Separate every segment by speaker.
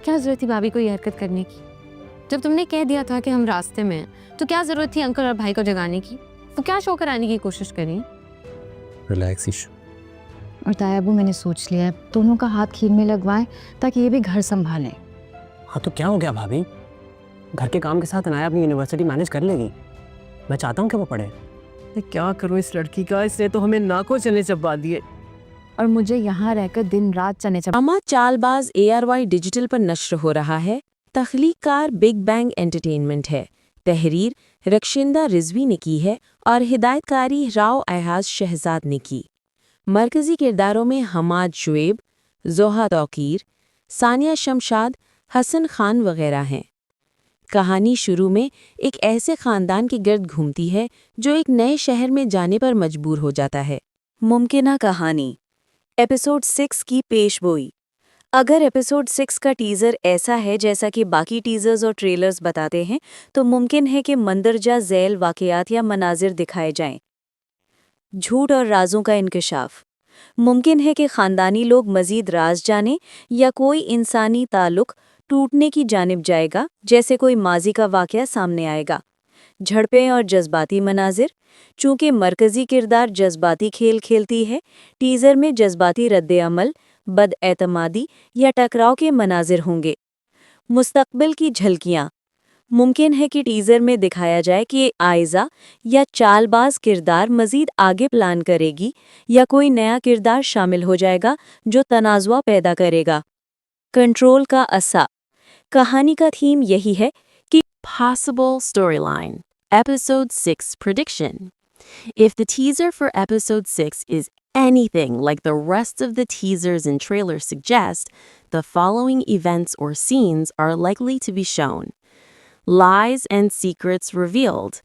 Speaker 1: کیا ضرورت تھی بھابھی کو یہ حرکت کرنے کی؟ جب تم نے کہہ دیا تھا کہ ہم راستے میں ہیں تو کیا ضرورت تھی انکل اور بھائی کو جگانے کی؟ وہ کیا شو کرانے کی کوشش کریں؟
Speaker 2: Relax issue.
Speaker 3: اور تایا ابو میں نے سوچ لیا ہے دونوں کا ہاتھ کھیر میں لگوائیں تاکہ یہ بھی گھر سنبھالیں.
Speaker 2: ہاں تو کیا ہو گیا بھابھی؟ گھر کے کام کے ساتھ انایا اپنی یونیورسٹی مینیج کر لے گی. میں چاہتا ہوں کہ وہ پڑھے.
Speaker 4: کیا کروں اس لڑکی کا، اس نے تو ہمیں ناکوں چنے چبا دیے.
Speaker 3: اور مجھے یہاں رہ کر دن رات چنے
Speaker 5: ڈرامہ چال باز ARY ڈیجیٹل پر نشر ہو رہا ہے. تخلیق کار بگ بینگ انٹرٹینمنٹ ہے. تحریر رکشندہ رضوی نے کی ہے اور ہدایت کاری راؤ ایاز شہزاد نے کی. مرکزی کرداروں میں حماد شعیب، زوہا توقیر، ثانیہ شمشاد، حسن خان وغیرہ ہیں. کہانی شروع میں ایک ایسے خاندان کے گرد گھومتی ہے جو ایک نئے شہر میں جانے پر مجبور ہو جاتا ہے.
Speaker 6: ممکنہ کہانی ایپیسوڈ 6 کی پیش گوئی. اگر ایپیسوڈ 6 کا ٹیزر ایسا ہے جیسا کہ باقی ٹیزرز اور ٹریلرز بتاتے ہیں تو ممکن ہے کہ مندرجہ ذیل واقعات یا مناظر دکھائے جائیں. جھوٹ اور رازوں کا انکشاف. ممکن ہے کہ خاندانی لوگ مزید راز جانیں یا کوئی انسانی تعلق ٹوٹنے کی جانب جائے گا، جیسے کوئی ماضی کا واقعہ سامنے آئے گا. جھڑپیں اور جذباتی مناظر. چونکہ مرکزی کردار جذباتی کھیل کھیلتی ہے، ٹیزر میں جذباتی رد عمل، بد اعتمادی یا ٹکراؤ کے مناظر ہوں گے. مستقبل کی جھلکیاں. ممکن ہے کہ ٹیزر میں دکھایا جائے کہ آئزہ یا چال باز کردار مزید آگے پلان کرے گی یا کوئی نیا کردار شامل ہو جائے گا جو تنازع پیدا کرے گا. کنٹرول کا عصا. کہانی کا تھیم یہی ہے کہ
Speaker 5: Possible storyline. Episode 6 prediction. If the teaser for Episode 6 is anything like the rest of the teasers and trailers suggest, the following events or scenes are likely to be shown. Lies and secrets revealed.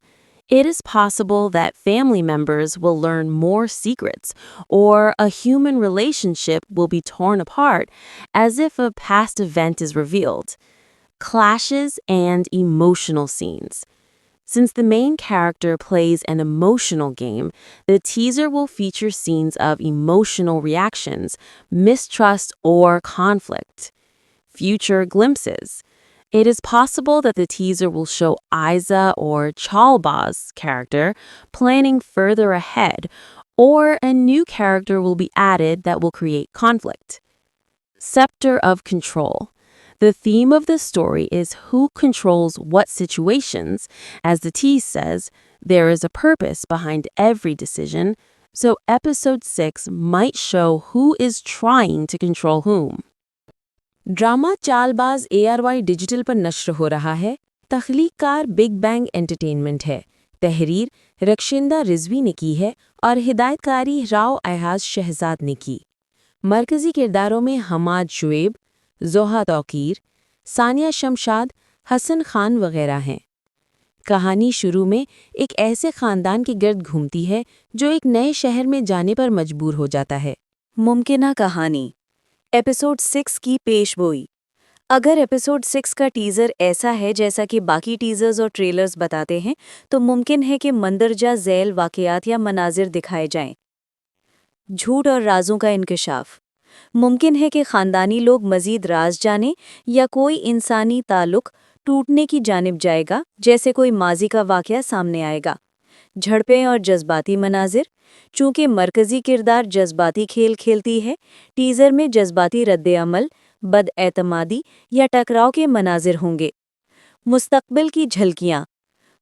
Speaker 5: It is possible that family members will learn more secrets, or a human relationship will be torn apart as if a past event is revealed. Clashes and emotional scenes. Since the main character plays an emotional game, the teaser will feature scenes of emotional reactions, mistrust, or conflict. Future glimpses. It is possible that the teaser will show Aiza or Chalbaz's character planning further ahead, or a new character will be added that will create conflict. Scepter of control. The theme of the story is who controls what situations. As the tease says, there is a purpose behind every decision, so Episode 6 might show who is trying to control whom. Drama چال باز ARY digital پر نشر ہو رہا ہے. تخلیق کار big bang entertainment ہے. تحریر رکشندہ رضوی نے کی ہے اور ہدایت کاری راؤ ایاز شہزاد نے کی. مرکزی کرداروں میں حماد شعیب، زوہا توقیر، ثانیہ شمشاد، حسن خان وغیرہ ہیں. کہانی شروع میں ایک ایسے خاندان کے گرد گھومتی ہے جو ایک نئے شہر میں جانے پر مجبور ہو جاتا ہے.
Speaker 6: ممکنہ کہانی ایپیسوڈ 6 کی پیش گوئی. اگر ایپیسوڈ 6 کا ٹیزر ایسا ہے جیسا کہ باقی ٹیزرز اور ٹریلرز بتاتے ہیں تو ممکن ہے کہ مندرجہ ذیل واقعات یا مناظر دکھائے جائیں. جھوٹ اور رازوں کا انکشاف. ممکن ہے کہ خاندانی لوگ مزید راز جانیں یا کوئی انسانی تعلق ٹوٹنے کی جانب جائے گا، جیسے کوئی ماضی کا واقعہ سامنے آئے گا. جھڑپیں اور جذباتی مناظر. چونکہ مرکزی کردار جذباتی کھیل کھیلتی ہے، ٹیزر میں جذباتی رد عمل، بد اعتمادی یا ٹکراؤ کے مناظر ہوں گے. مستقبل کی جھلکیاں.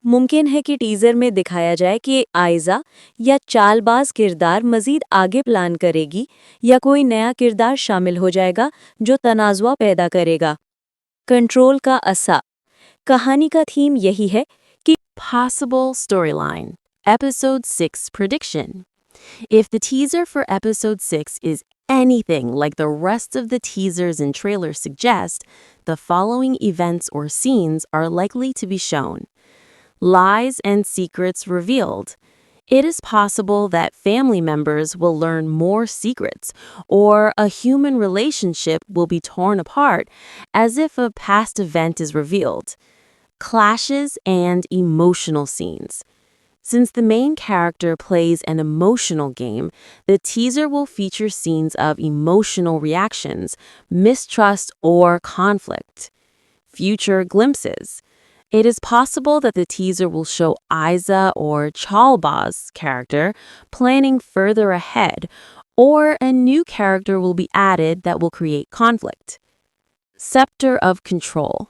Speaker 6: ممکن ہے کہ ٹیزر میں دکھایا جائے کہ آئزہ یا چال باز کردار مزید آگے پلان کرے گی یا کوئی نیا کردار شامل ہو جائے گا جو تنازع پیدا کرے گا. کنٹرول کا عصا. کہانی کا تھیم یہی ہے کہ
Speaker 5: Possible storyline. Episode 6 prediction. If the teaser for Episode 6 is anything like the rest of the teasers and trailers suggest, the following events or scenes are likely to be shown. Lies and secrets revealed. It is possible that family members will learn more secrets, or a human relationship will be torn apart as if a past event is revealed. Clashes and emotional scenes. Since the main character plays an emotional game, the teaser will feature scenes of emotional reactions, mistrust, or conflict. Future glimpses. It is possible that the teaser will show Isa or Chalba's character planning further ahead, or a new character will be added that will create conflict. Scepter of Control.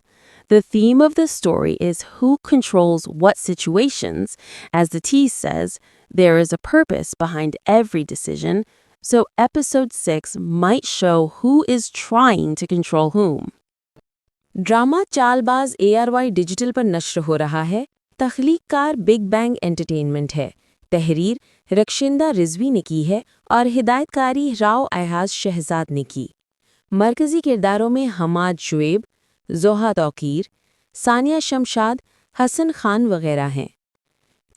Speaker 5: The theme of the story is who controls what situations. As the tease says, there is a purpose behind every decision, so episode 6 might show who is trying to control whom. Drama Chaalbaaz ARY Digital पर नश्र हो रहा है। तख्लीक़कार big bang entertainment है। तहरीर रक्षिंदा रिजवी ने की है और हिदायतकारी राव अयहाज शहजाद ने की। मरकज़ी किरदारों में हमाद शुएब, जोहा तौकीर, सानिया शमशाद, हसन खान वगैरह हैं।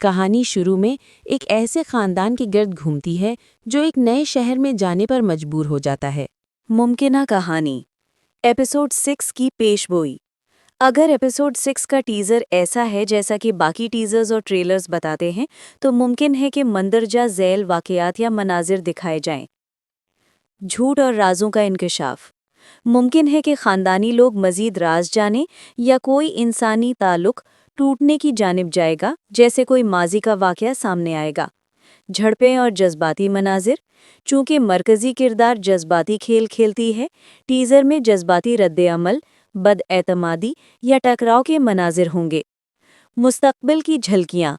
Speaker 5: कहानी शुरू में एक ऐसे ख़ानदान के गिर्द घूमती है जो एक नए शहर में जाने पर मजबूर हो जाता है।
Speaker 6: मुमकिना कहानी एपिसोड 6 की पेशगोई। अगर एपिसोड 6 का टीज़र ऐसा है जैसा कि बाकी टीज़र्स और ट्रेलर्स बताते हैं तो मुमकिन है कि मंदरजा झैल वाक़यात या मनाजिर दिखाए जाएं। झूठ और राज़ों का इंकशाफ। मुमकिन है कि ख़ानदानी लोग मज़ीद राज जानें या कोई इंसानी ताल्लुक़ टूटने की जानिब जाएगा, जैसे कोई माजी का वाक़या सामने आएगा। झड़पें और जज्बाती मनाजिर। चूँकि मरकज़ी किरदार जज्बाती खेल खेलती है, टीज़र में जज्बाती रद्द-ए-अमल, बदएतमादी या टकराव के मनाजिर होंगे। मुस्तक़बिल की झलकियाँ।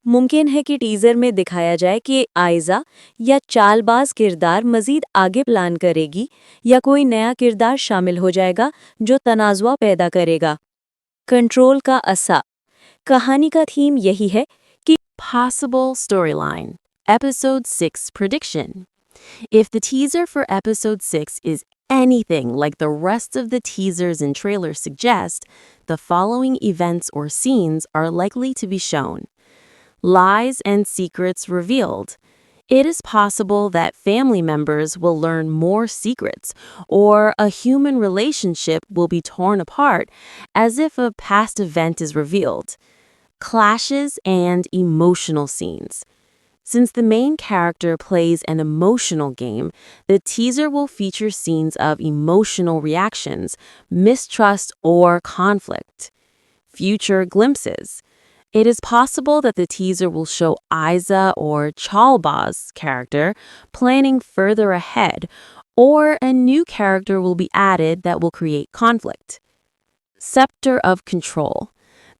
Speaker 6: मुमकिन है कि टीज़र में दिखाया जाए कि आइज़ा या चालबाज किरदार मज़ीद आगे प्लान करेगी या कोई नया किरदार शामिल हो जाएगा जो तनाज़ुआ पैदा करेगा। कंट्रोल का असा। कहानी का थीम यही है कि
Speaker 5: Possible storyline. Episode 6 prediction. If the teaser for episode 6 is anything like the rest of the teasers and trailers suggest, the following events or scenes are likely to be shown. Lies and secrets revealed. It is possible that family members will learn more secrets, or a human relationship will be torn apart as if a past event is revealed. Clashes and emotional scenes. Since the main character plays an emotional game, the teaser will feature scenes of emotional reactions, mistrust, or conflict. Future glimpses. It is possible that the teaser will show Isa or Chalba's character planning further ahead, or a new character will be added that will create conflict. Scepter of Control.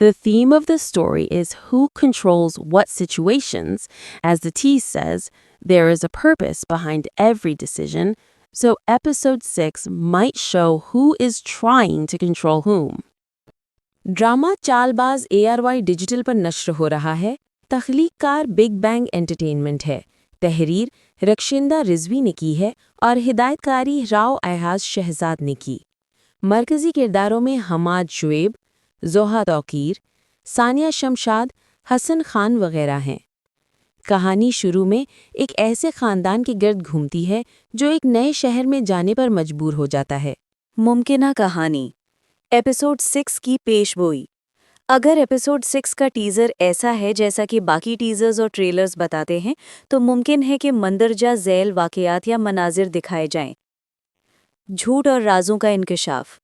Speaker 5: The theme of the story is who controls what situations. As the tease says, there is a purpose behind every decision, so episode 6 might show who is trying to control whom. Drama Chaalbaaz ARY Digital पर नश्र हो रहा है। तख्लीक़कार big bang entertainment है। तहरीर रक्षिंदा रिजवी ने की है और हिदायतकारी राव अयहाज शहजाद ने की। मरकज़ी किरदारों में हमाद शुएब, जोहा तौकीर, सानिया शमशाद, हसन खान वगैरह हैं। कहानी शुरू में एक ऐसे ख़ानदान के गिर्द घूमती है जो एक नए शहर में जाने पर मजबूर हो जाता है।
Speaker 6: मुमकिना कहानी एपिसोड 6 की पेशगोई। अगर एपिसोड 6 का टीज़र ऐसा है जैसा कि बाकी टीज़र्स और ट्रेलर्स बताते हैं तो मुमकिन है कि मंदरजा झैल वाक़यात या मनाजिर दिखाए जाएं। झूठ और राज़ों का इंकशाफ।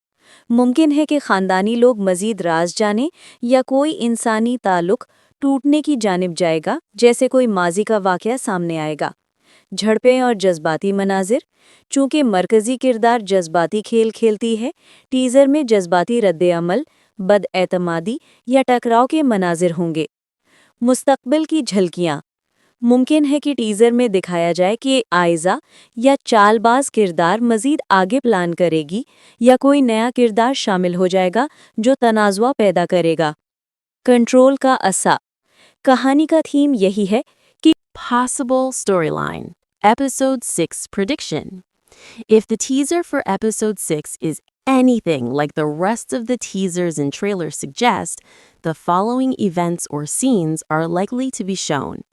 Speaker 6: मुमकिन है कि ख़ानदानी लोग मज़ीद राज जानें या कोई इंसानी ताल्लुक़ टूटने की जानिब जाएगा, जैसे कोई माजी का वाक़या सामने आएगा। झड़पें और जज्बाती मनाजिर। चूँकि मरकज़ी किरदार जज्बाती खेल खेलती है, टीज़र में जज्बाती रद्द-ए-अमल, बदएतमादी या टकराव के मनाजिर होंगे। मुस्तक़बिल की झलकियाँ। मुमकिन है कि टीज़र में दिखाया जाए कि आइज़ा या चालबाज किरदार मज़ीद आगे प्लान करेगी या कोई नया किरदार शामिल हो जाएगा जो तनाज़ुआ पैदा करेगा। कंट्रोल का असा। कहानी का थीम यही है कि
Speaker 5: Possible storyline. Episode 6 prediction. If the teaser for episode 6 is anything like the rest of the teasers and trailers suggest, the following events or scenes are likely to be shown.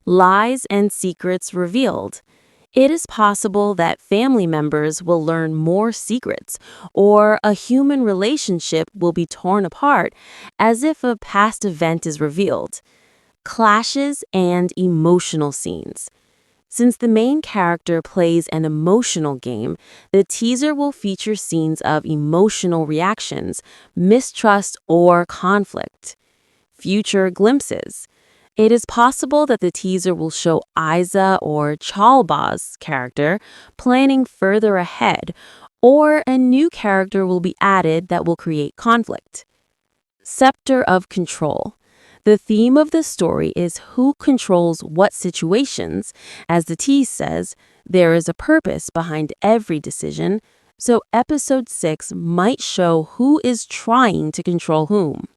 Speaker 5: Lies and secrets revealed. It is possible that family members will learn more secrets, or a human relationship will be torn apart as if a past event is revealed. clashes, and emotional scenes. Since the main character plays an emotional game, the teaser will feature scenes of emotional reactions, mistrust, or conflict. Future glimpses. It is possible that the teaser will show Aiza or Chalba's character planning further ahead, or a new character will be added that will create conflict. Scepter of Control. The theme of the story is who controls what situations. As the tease says, there is a purpose behind every decision, so episode 6 might show who is trying to control whom.